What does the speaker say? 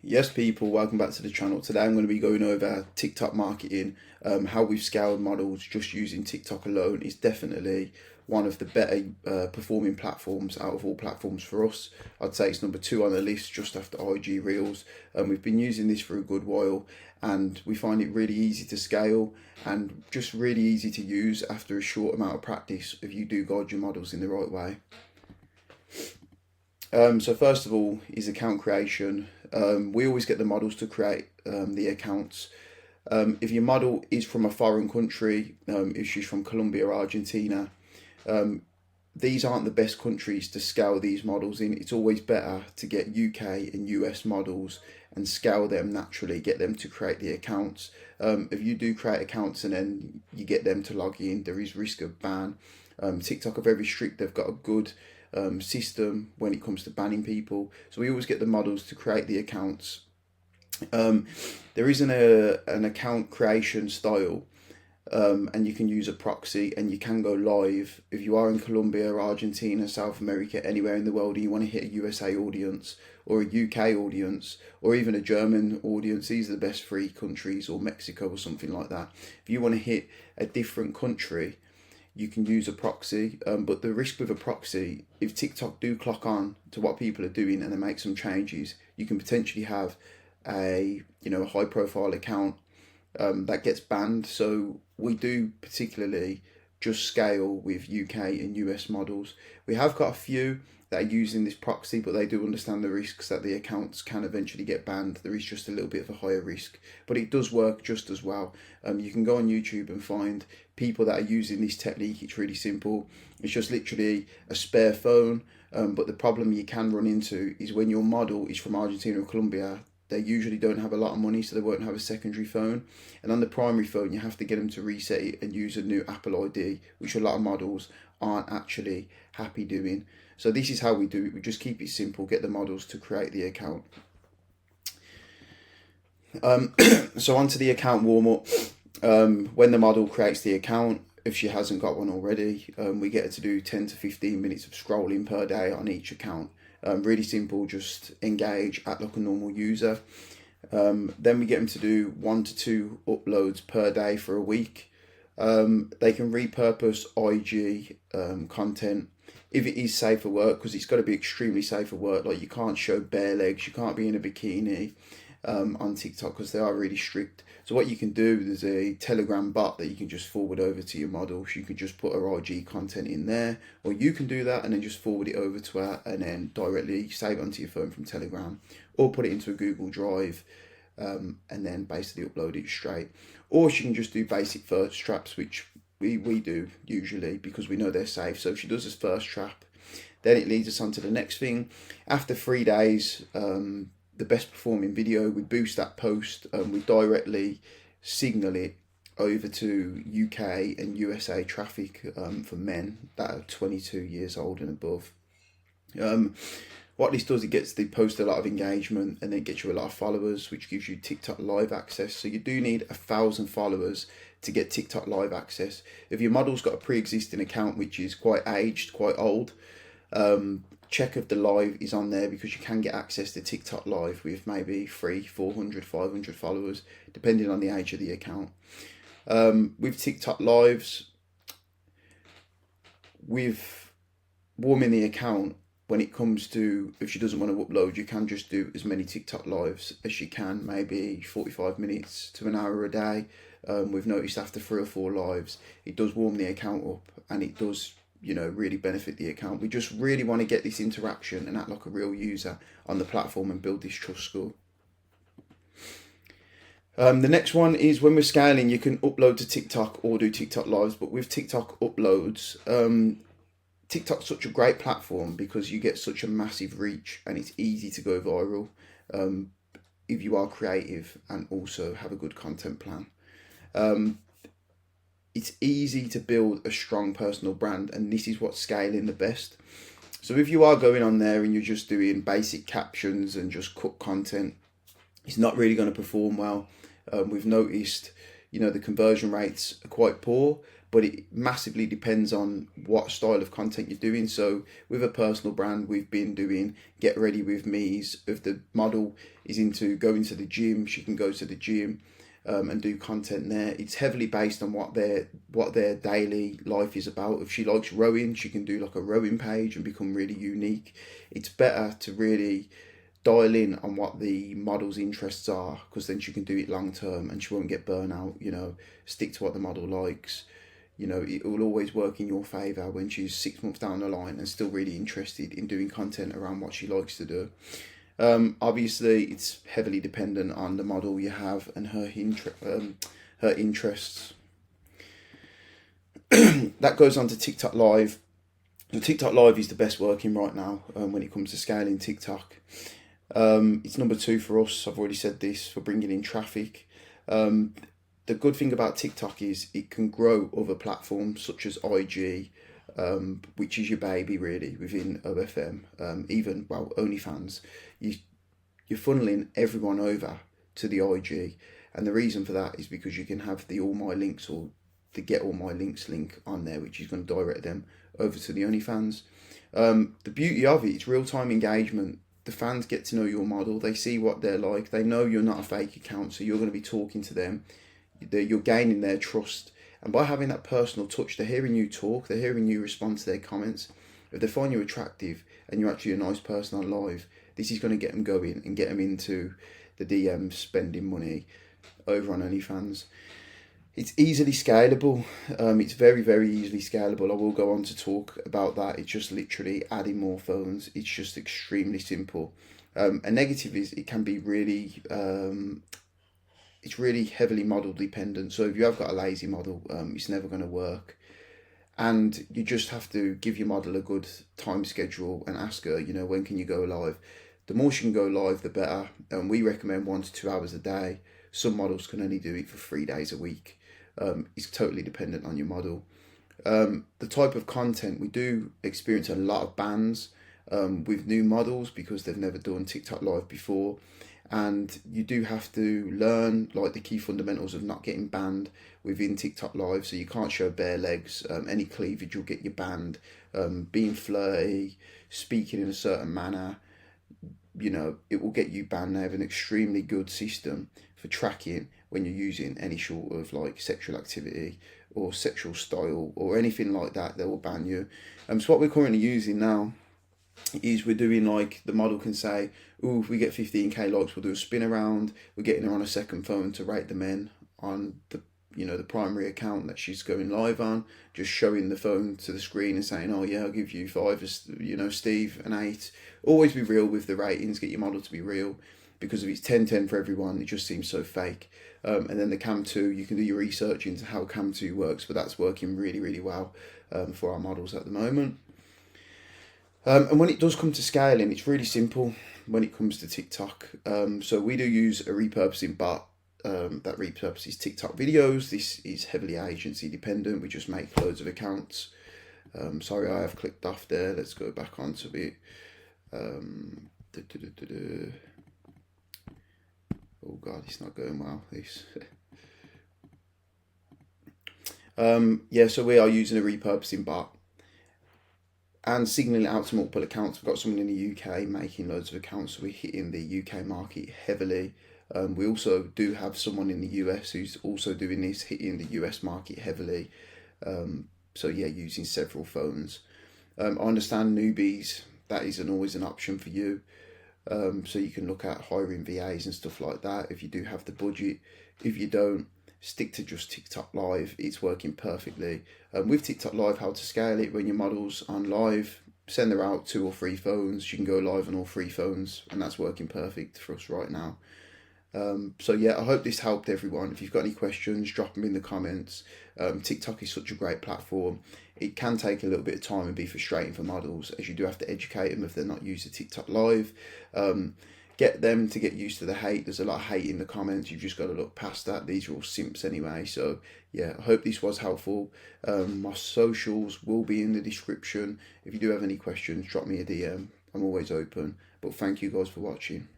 Yes, people, welcome back to the channel. Today I'm going to be going over TikTok marketing, how we've scaled models just using TikTok alone. Is definitely one of the better performing platforms out of all platforms for us. I'd say it's number 2 on the list just after IG Reels. We've been using this for a good while and we find it really easy to scale and just really easy to use after a short amount of practice if you do guide your models in the right way. So first of all is account creation. We always get the models to create the accounts. If your model is from a foreign country, if she's from Colombia or Argentina, these aren't the best countries to scale these models in. It's always better to get UK and US models and scale them naturally, get them to create the accounts. If you do create accounts and then you get them to log in, there is risk of ban. TikTok are very strict. They've got a good system when it comes to banning people. So we always get the models to create the accounts. There isn't an account creation style, and you can use a proxy and you can go live. If you are in Colombia, Argentina, South America, anywhere in the world, and you want to hit a USA audience or a UK audience or even a German audience, these are the best 3 countries, or Mexico or something like that. If you want to hit a different country, you can use a proxy, but the risk with a proxy, if TikTok do clock on to what people are doing and they make some changes, you can potentially have a high profile account that gets banned. So we do particularly just scale with UK and US models. We have got a few that are using this proxy, but they do understand the risks that the accounts can eventually get banned. There is just a little bit of a higher risk, but it does work just as well. You can go on YouTube and find people that are using this technique. It's really simple. It's just literally a spare phone, but the problem you can run into is when your model is from Argentina or Colombia, they usually don't have a lot of money, so they won't have a secondary phone. And on the primary phone, you have to get them to reset it and use a new Apple ID, which a lot of models aren't actually happy doing. So this is how we do it. We just keep it simple, get the models to create the account. So onto the account warm-up. When the model creates the account, if she hasn't got one already, we get her to do 10 to 15 minutes of scrolling per day on each account. Really simple, just engage, act like a normal user. Then we get them to do 1 to 2 uploads per day for a week. They can repurpose IG content if it is safe for work, because it's got to be extremely safe for work. Like, you can't show bare legs, you can't be in a bikini on TikTok because they are really strict. So what you can do, there's a Telegram bot that you can just forward over to your model. So you can just put her IG content in there, or you can do that and then just forward it over to her and then directly save it onto your phone from Telegram, or put it into a Google Drive and then basically upload it straight. Or she can just do basic first traps, which we do usually because we know they're safe. So if she does this first trap, then it leads us on to the next thing. After 3 days, the best performing video, we boost that post, we directly signal it over to UK and USA traffic for men that are 22 years old and above. What this does, it gets the post a lot of engagement and then it gets you a lot of followers, which gives you TikTok live access. So you do need 1,000 followers to get TikTok live access. If your model's got a pre-existing account which is quite aged, quite old, check if the live is on there, because you can get access to TikTok live with maybe 300, 400, 500 followers, depending on the age of the account. With TikTok lives, with warming the account, when it comes to, if she doesn't want to upload, you can just do as many TikTok lives as she can, maybe 45 minutes to an hour a day. We've noticed after 3 or 4 lives, it does warm the account up and it does really benefit the account. We just really want to get this interaction and act like a real user on the platform and build this trust score. The next one is when we're scaling, you can upload to TikTok or do TikTok lives, but with TikTok uploads, TikTok's such a great platform because you get such a massive reach and it's easy to go viral if you are creative and also have a good content plan. It's easy to build a strong personal brand, and this is what's scaling the best. So if you are going on there and you're just doing basic captions and just cut content, it's not really going to perform well. We've noticed, the conversion rates are quite poor, but it massively depends on what style of content you're doing. So with a personal brand, we've been doing get ready with me's. If the model is into going to the gym, she can go to the gym and do content there. It's heavily based on what their daily life is about. If she likes rowing, she can do like a rowing page and become really unique. It's better to really dial in on what the model's interests are, because then she can do it long term and she won't get burnout. Stick to what the model likes. It will always work in your favour when she's 6 months down the line and still really interested in doing content around what she likes to do. Obviously, it's heavily dependent on the model you have and her interests. That goes on to TikTok Live. So TikTok Live is the best working right now when it comes to scaling TikTok. It's number 2 for us. I've already said this, for bringing in traffic. The good thing about TikTok is it can grow other platforms such as IG, which is your baby really within OFM, even OnlyFans. You're funneling everyone over to the IG, and the reason for that is because you can have the all my links or the get all my links link on there, which is going to direct them over to the OnlyFans. The beauty of it is real-time engagement. The fans get to know your model, they see what they're like, they know you're not a fake account, so you're going to be talking to them, you're gaining their trust. And by having that personal touch, they're hearing you talk, they're hearing you respond to their comments. If they find you attractive and you're actually a nice person on live, this is going to get them going and get them into the DMs spending money over on OnlyFans. It's easily scalable. It's very, very easily scalable. I will go on to talk about that. It's just literally adding more phones. It's just extremely simple. A negative is it can be really... it's really heavily model dependent. So if you have got a lazy model, it's never going to work. And you just have to give your model a good time schedule and ask her, when can you go live? The more she can go live, the better. And we recommend 1 to 2 hours a day. Some models can only do it for 3 days a week. It's totally dependent on your model. The type of content, we do experience a lot of bans with new models because they've never done TikTok Live before. And you do have to learn like the key fundamentals of not getting banned within TikTok Live. So you can't show bare legs, any cleavage will get you banned. Being flirty, speaking in a certain manner, it will get you banned. They have an extremely good system for tracking when you're using any sort of like sexual activity or sexual style or anything like that. They will ban you. So what we're currently using now is we're doing like the model can say, oh, if we get 15k likes, we'll do a spin around. We're getting her on a second phone to rate the men on the the primary account that she's going live on, just showing the phone to the screen and saying, oh yeah, I'll give you 5, Steve, an 8. Always be real with the ratings, get your model to be real, because if it's 10-10 for everyone, it just seems so fake. And then the Cam 2, you can do your research into how Cam 2 works, but that's working really, really well for our models at the moment. And when it does come to scaling, it's really simple when it comes to TikTok. So we do use a repurposing bot that repurposes TikTok videos. This is heavily agency dependent. We just make loads of accounts. Sorry, I have clicked off there. Let's go back onto it. Oh God, it's not going well, this. Yeah, so we are using a repurposing bot and signaling out to multiple accounts. We've got someone in the UK making loads of accounts, so we're hitting the UK market heavily. We also do have someone in the US who's also doing this, hitting the US market heavily. So yeah, using several phones. I understand newbies, that isn't always an option for you. So you can look at hiring VAs and stuff like that if you do have the budget. If you don't, stick to just TikTok Live. It's working perfectly. With TikTok Live, how to scale it when your model's on live, send her out 2 or 3 phones. She can go live on all 3 phones, and that's working perfect for us right now. So yeah, I hope this helped everyone. If you've got any questions, drop them in the comments. TikTok is such a great platform. It can take a little bit of time and be frustrating for models, as you do have to educate them if they're not used to TikTok Live. Get them to get used to the hate. There's a lot of hate in the comments. You've just got to look past that. These are all simps anyway. So yeah, I hope this was helpful. My socials will be in the description. If you do have any questions, drop me a DM. I'm always open. But thank you guys for watching.